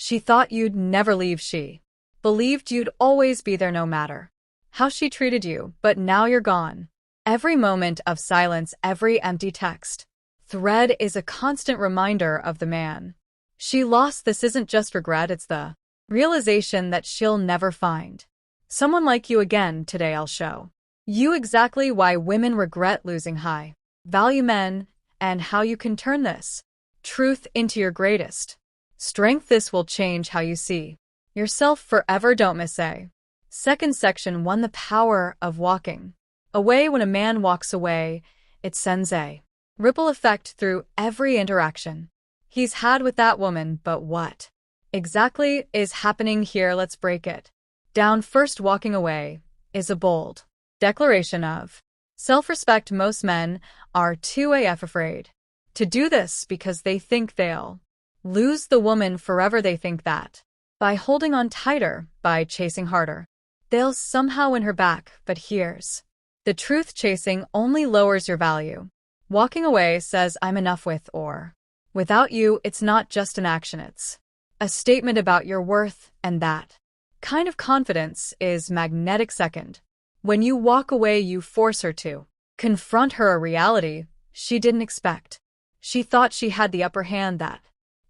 She thought you'd never leave. She believed you'd always be there no matter how she treated you, but now you're gone. Every moment of silence, every empty text thread is a constant reminder of the man she lost. This isn't just regret, it's the realization that she'll never find someone like you again. Today I'll show you exactly why women regret losing high-value men and how you can turn this truth into your greatest strength. This will change how you see yourself forever. Don't miss a second. Section 1: The power of walking away. When a man walks away, it sends a ripple effect through every interaction he's had with that woman. But what exactly is happening here? Let's break it down. First, walking away is a bold declaration of self-respect. Most men are too afraid to do this because they think they'll lose the woman forever. They think that by holding on tighter, by chasing harder, they'll somehow win her back. But here's the truth: chasing only lowers your value. Walking away says, I'm enough with or without you. It's not just an action, it's a statement about your worth, and that kind of confidence is magnetic. Second, when you walk away, you force her to confront a reality she didn't expect. She thought she had the upper hand, that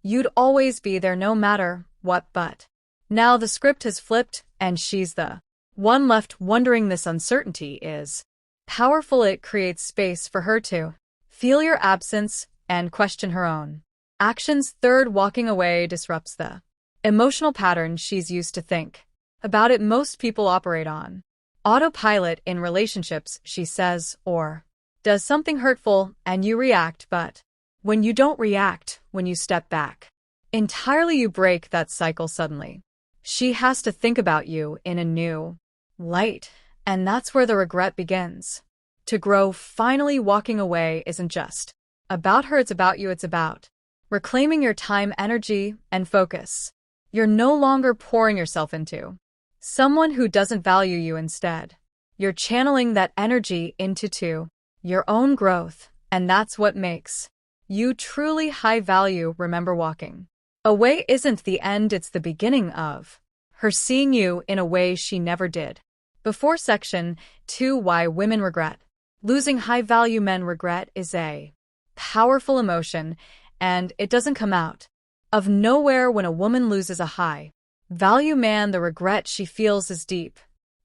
you'd always be there no matter what, but now the script has flipped and she's the one left wondering. This uncertainty is powerful. It creates space for her to feel your absence and question her own actions. Third, walking away disrupts the emotional pattern she's used to. Think about it. Most people operate on autopilot in relationships. She says or does something hurtful and you react, but when you don't react, when you step back entirely, you break that cycle. Suddenly, she has to think about you in a new light, and that's where the regret begins to grow. Finally, walking away isn't just about her, it's about you. It's about reclaiming your time, energy, and focus. You're no longer pouring yourself into someone who doesn't value you. Instead, you're channeling that energy into your own growth, and that's what makes you truly high value. Remember, walking away isn't the end, it's the beginning of her seeing you in a way she never did before. Section 2: Why women regret losing high-value men. Regret is a powerful emotion, and it doesn't come out of nowhere. When a woman loses a high-value man, the regret she feels is deep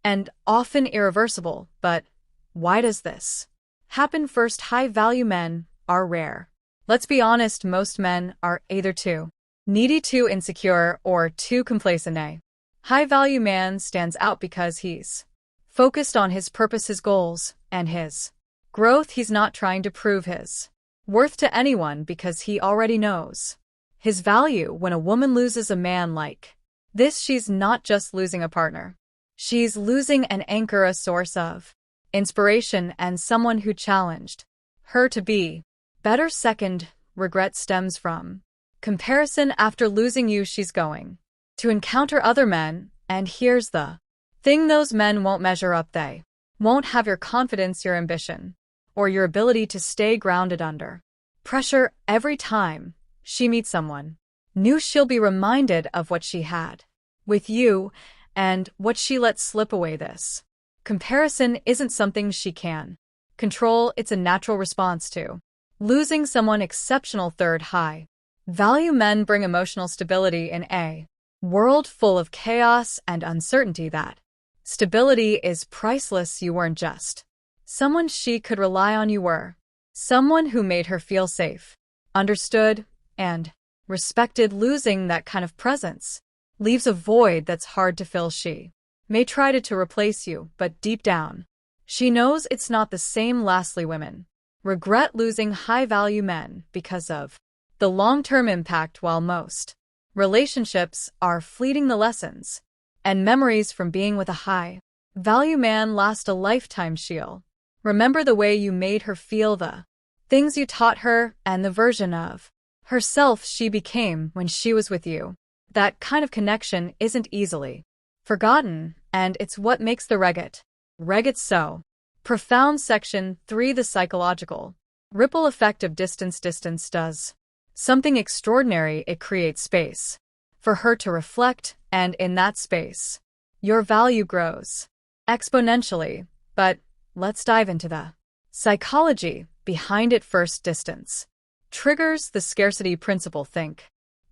and often irreversible. But why does this happen? First, high-value men are rare. Let's be honest, most men are either too needy, too insecure, or too complacent. A high-value man stands out because he's focused on his purpose, his goals, and his growth. He's not trying to prove his worth to anyone because he already knows his value. When a woman loses a man like this, she's not just losing a partner. She's losing an anchor, a source of inspiration, and someone who challenged her to be better. Second, regret stems from comparison. After losing you, she's going to encounter other men, and here's the thing: those men won't measure up. They won't have your confidence, your ambition, or your ability to stay grounded under pressure. Every time she meets someone new, she'll be reminded of what she had with you and what she let slip away. This comparison isn't something she can control, it's a natural response to losing someone exceptional. Third, high-value men bring emotional stability in a world full of chaos and uncertainty. That stability is priceless. You weren't just someone she could rely on, you were someone who made her feel safe, understood, and respected. Losing that kind of presence leaves a void that's hard to fill. She may try to replace you, but deep down, she knows it's not the same. Lastly, women regret losing high-value men because of the long-term impact. While most relationships are fleeting, the lessons and memories from being with a high-value man last a lifetime. She'll remember the way you made her feel, the things you taught her, and the version of herself she became when she was with you. That kind of connection isn't easily forgotten, and it's what makes the regret so profound. Section 3: The psychological ripple effect of distance. Distance does something extraordinary. It creates space for her to reflect, and in that space, your value grows exponentially. But let's dive into the psychology behind it first. Distance triggers the scarcity principle. Think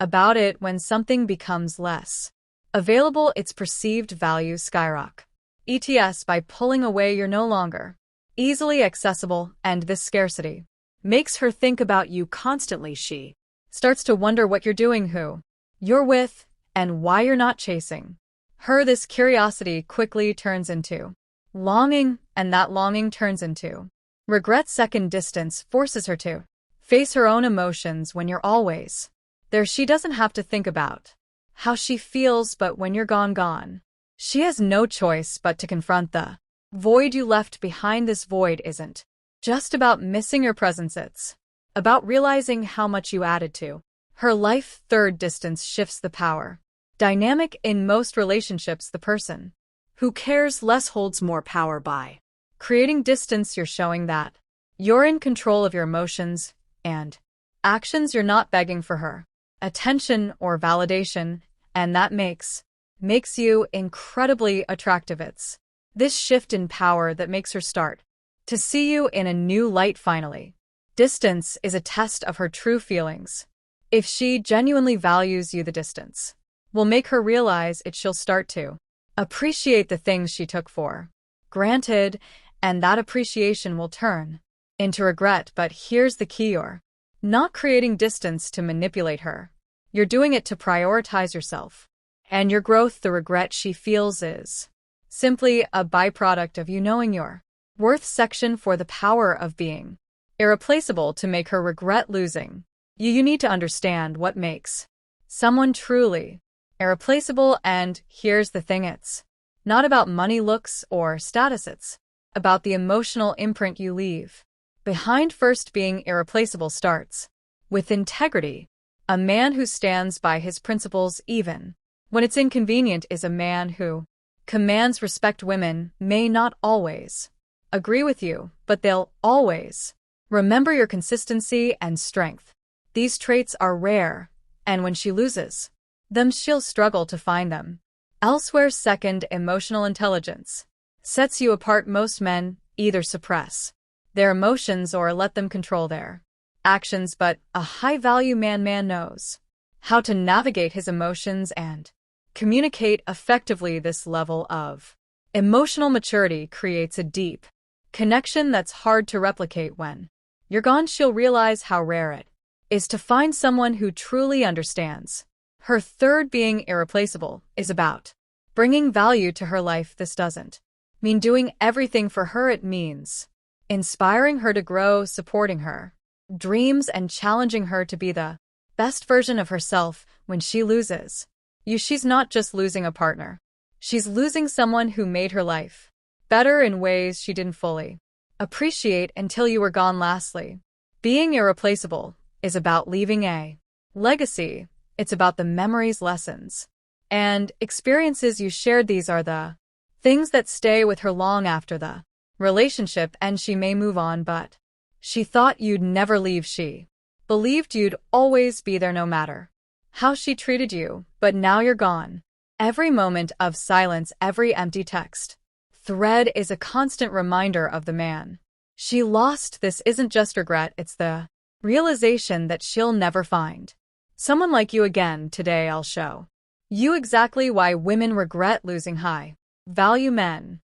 about it. When something becomes less available, its perceived value skyrockets. By pulling away, you're no longer easily accessible, and this scarcity makes her think about you constantly. She starts to wonder what you're doing, who you're with, and why you're not chasing her. This curiosity quickly turns into longing, and that longing turns into regret. Second, distance forces her to face her own emotions. When you're always there, she doesn't have to think about how she feels, but when you're gone, she has no choice but to confront the void you left behind. This void isn't just about missing your presence, it's about realizing how much you added to her life. Third, distance shifts the power dynamic in most relationships. The person who cares less holds more power. By creating distance, you're showing that you're in control of your emotions and actions. You're not begging for her attention or validation, and that makes you incredibly attractive. It's this shift in power that makes her start to see you in a new light. Finally, distance is a test of her true feelings. If she genuinely values you, the distance will make her realize it. She'll start to appreciate the things she took for granted, and that appreciation will turn into regret. But here's the key: you're not creating distance to manipulate her. You're doing it to prioritize yourself and your growth. The regret she feels is simply a byproduct of you knowing your worth. Section for the power of being irreplaceable. To make her regret losing you need to understand what makes someone truly irreplaceable. And here's the thing: it's not about money, looks, or status. It's about the emotional imprint you leave behind. First, being irreplaceable starts with integrity. A man who stands by his principles even when it's inconvenient is a man who commands respect. Women may not always agree with you, but they'll always remember your consistency and strength. These traits are rare, and when she loses them, she'll struggle to find them elsewhere. Second, emotional intelligence sets you apart. Most men either suppress their emotions or let them control their actions, but a high-value man knows how to navigate his emotions and communicate effectively. This level of emotional maturity creates a deep connection that's hard to replicate. When you're gone, she'll realize how rare it is to find someone who truly understands her. Third, being irreplaceable is about bringing value to her life. This doesn't mean doing everything for her. It means inspiring her to grow, supporting her dreams, and challenging her to be the best version of herself. When she loses you, she's not just losing a partner. She's losing someone who made her life better in ways she didn't fully appreciate until you were gone. Lastly, being irreplaceable is about leaving a legacy. It's about the memories, lessons, and experiences you shared. These are the things that stay with her long after the relationship, and she may move on, but she thought you'd never leave. She believed you'd always be there no matter how she treated you, but now you're gone. Every moment of silence, every empty text thread is a constant reminder of the man she lost. This isn't just regret, it's the realization that she'll never find someone like you again. Today I'll show you exactly why women regret losing high-value men.